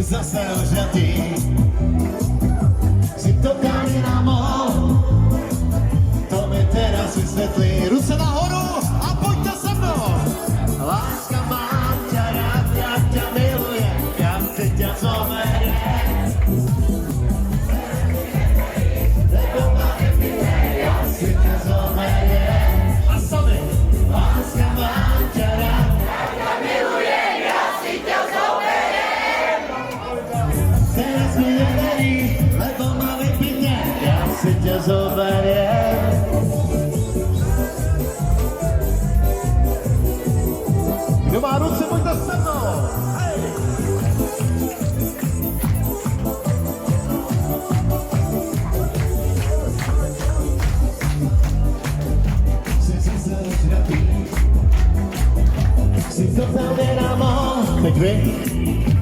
zase ožratý. Si to dali na mol, to mi teraz vysvětlí. Ruce nahoru a pojďte se mnou. Láska, mám ťa rád, já ťa milujem, já chci ťa zoberiem. Lebo máme milé, já si ťa zoberiem. A sami. Láska, mám ťa rád, já ťa milujem, já si ťa zoberiem. Teraz mi neverí, lebo máme pěkně, já si ťa zoberiem. Kdo má ruce, pojďte se mnou! Hej! Jsi zase ožratý, si to tam nedámal, teď vy.